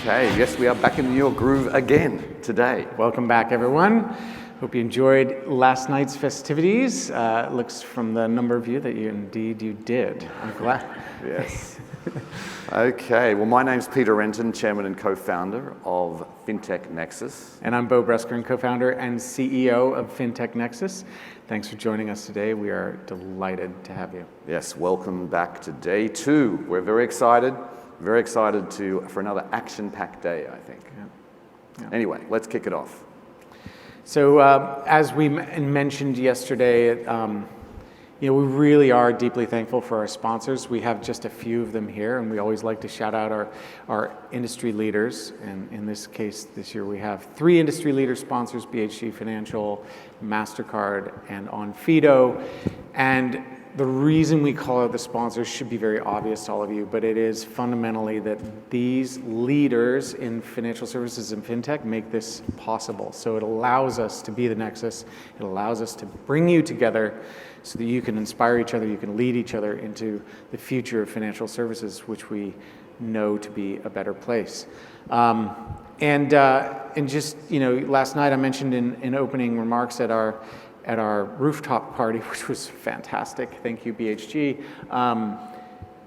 Okay, yes, we are back in the New York groove again today. Welcome back, everyone. Hope you enjoyed last night's festivities. It looks from the number of you that you did. I'm glad. Yes. Okay, well, my name's Peter Renton, chairman and co-founder of FinTech Nexus. And I'm Bo Breskeren, co-founder and CEO of FinTech Nexus. Thanks for joining us today. We are delighted to have you. Yes, welcome back to day 2. We're very excited for another action-packed day, I think. Yeah. Anyway, let's kick it off. So as we mentioned yesterday, we really are deeply thankful for our sponsors. We have just a few of them here, and we always like to shout out our industry leaders. And in this case, this year, we have 3 industry leader sponsors: BHG Financial, MasterCard, and Onfido. And the reason we call out the sponsors should be very obvious to all of you, but it is fundamentally that these leaders in financial services and fintech make this possible. So it allows us to be the nexus. It allows us to bring you together so that you can inspire each other, you can lead each other into the future of financial services, which we know to be a better place. And just, last night I mentioned in opening remarks at our rooftop party, which was fantastic, thank you BHG,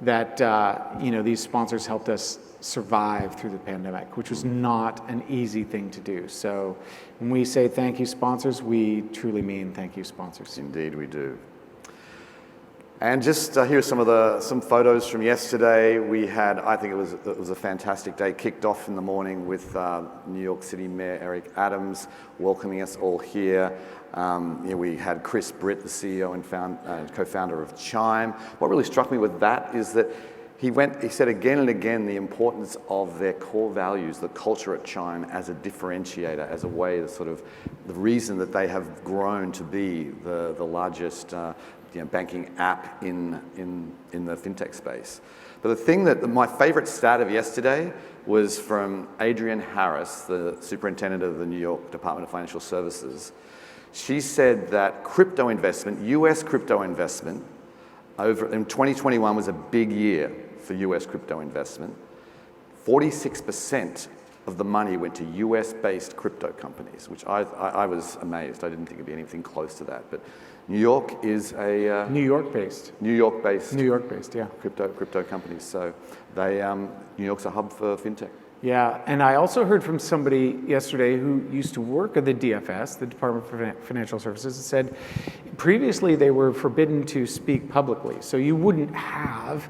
that these sponsors helped us survive through the pandemic, which was not an easy thing to do. So when we say thank you sponsors, we truly mean thank you sponsors. Indeed we do. And just here's some photos from yesterday. We had, I think it was a fantastic day. Kicked off in the morning with New York City Mayor Eric Adams welcoming us all here. We had Chris Britt, the CEO and co-founder of Chime. What really struck me with that is that he said again and again the importance of their core values, the culture at Chime as a differentiator, as a way, the reason that they have grown to be the largest banking app in the fintech space. But the thing my favorite stat of yesterday was from Adrienne Harris, the superintendent of the New York Department of Financial Services. She said that US crypto investment, in 2021 was a big year for US crypto investment. 46% of the money went to US-based crypto companies, which I was amazed. I didn't think it'd be anything close to that. But New York is a New York-based, yeah, crypto companies. So New York's a hub for fintech. Yeah, and I also heard from somebody yesterday who used to work at the DFS, the Department of Financial Services, and said previously they were forbidden to speak publicly. So you wouldn't have,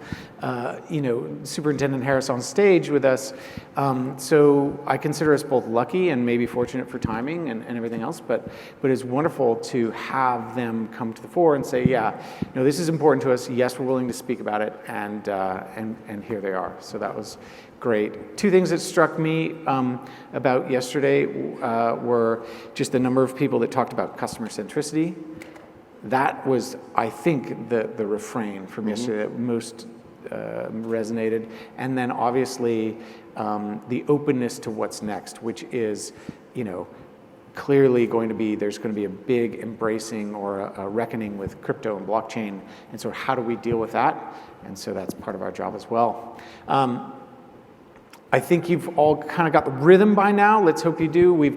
Superintendent Harris on stage with us. So I consider us both lucky and maybe fortunate for timing and everything else. But it's wonderful to have them come to the fore and say, this is important to us. Yes, we're willing to speak about it, and here they are. So that was great. 2 things that struck me about yesterday were just the number of people that talked about customer centricity. That was, I think, the refrain from yesterday that most resonated. And then obviously the openness to what's next, which is, clearly there's going to be a big embracing or a reckoning with crypto and blockchain. And so how do we deal with that? And so that's part of our job as well. I think you've all kind of got the rhythm by now. Let's hope you do. We're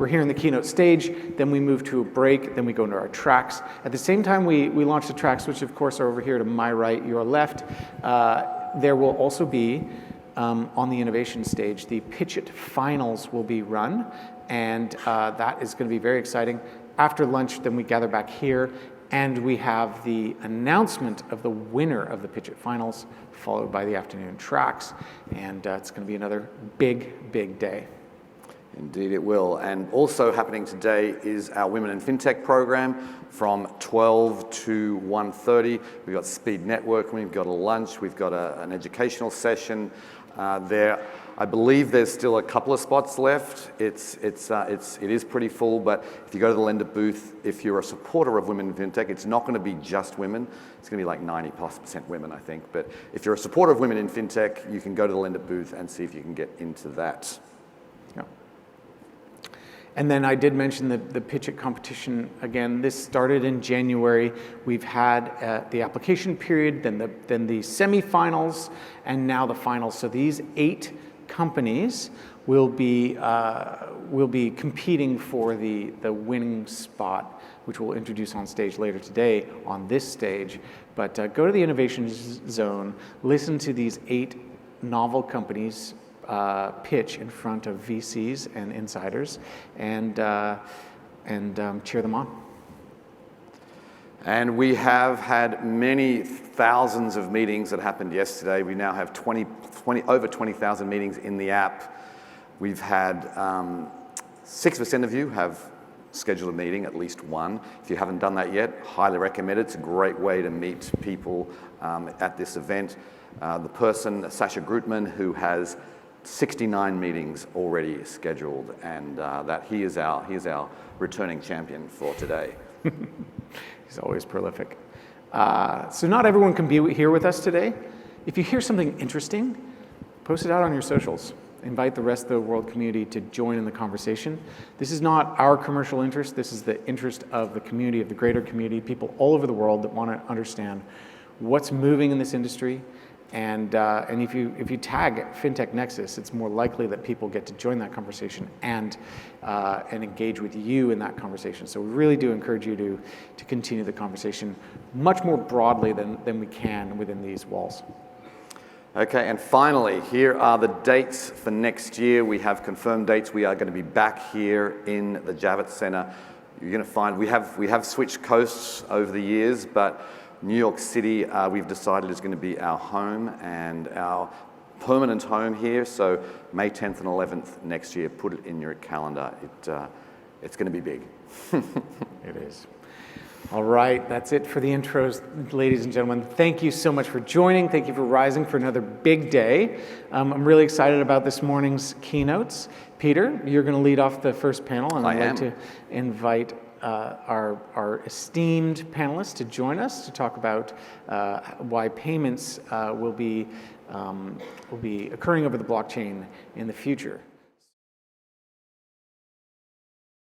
here in the keynote stage, then we move to a break, then we go into our tracks. At the same time, we launch the tracks, which of course are over here to my right, your left. There will also be, on the innovation stage, the Pitch It finals will be run, and that is going to be very exciting. After lunch, then we gather back here, and we have the announcement of the winner of the Pitch It finals, followed by the afternoon tracks. And it's going to be another big, big day. Indeed it will. And also happening today is our Women in FinTech program from 12 to 1:30. We've got speed networking, we've got a lunch, we've got an educational session there. I believe there's still a couple of spots left. It is pretty full, but if you go to the lender booth, if you're a supporter of Women in FinTech, it's not going to be just women. It's going to be like 90+% women, I think. But if you're a supporter of Women in FinTech, you can go to the lender booth and see if you can get into that. Yeah. And then I did mention the Pitch It competition. Again, this started in January. We've had the application period, then the semifinals, and now the finals. So these 8 companies will be competing for the winning spot, which we'll introduce on stage later today on this stage. But go to the Innovation Zone, listen to these 8 novel companies pitch in front of VCs and insiders, and cheer them on. And we have had many thousands of meetings that happened yesterday. We now have over 20,000 meetings in the app. We've had 6% of you have scheduled a meeting, at least one. If you haven't done that yet, highly recommend it. It's a great way to meet people at this event. The person, Sasha Grutman, who has 69 meetings already scheduled, and that he is our returning champion for today. He's always prolific. So not everyone can be here with us today. If you hear something interesting, post it out on your socials. Invite the rest of the world community to join in the conversation. This is not our commercial interest. This is the interest of the community, of the greater community, people all over the world that want to understand what's moving in this industry. And if you tag FinTech Nexus, it's more likely that people get to join that conversation and engage with you in that conversation. So we really do encourage you to continue the conversation much more broadly than we can within these walls. Okay, and finally, here are the dates for next year. We have confirmed dates. We are going to be back here in the Javits Center. You're going to find we have switched coasts over the years, but New York City, we've decided, is going to be our home and our permanent home here. So May 10th and 11th next year, put it in your calendar. It's going to be big. It is. All right, that's it for the intros, ladies and gentlemen. Thank you so much for joining. Thank you for rising for another big day. I'm really excited about this morning's keynotes. Peter, you're going to lead off the first panel, and I'd like to invite our esteemed panelists to join us to talk about why payments will be occurring over the blockchain in the future.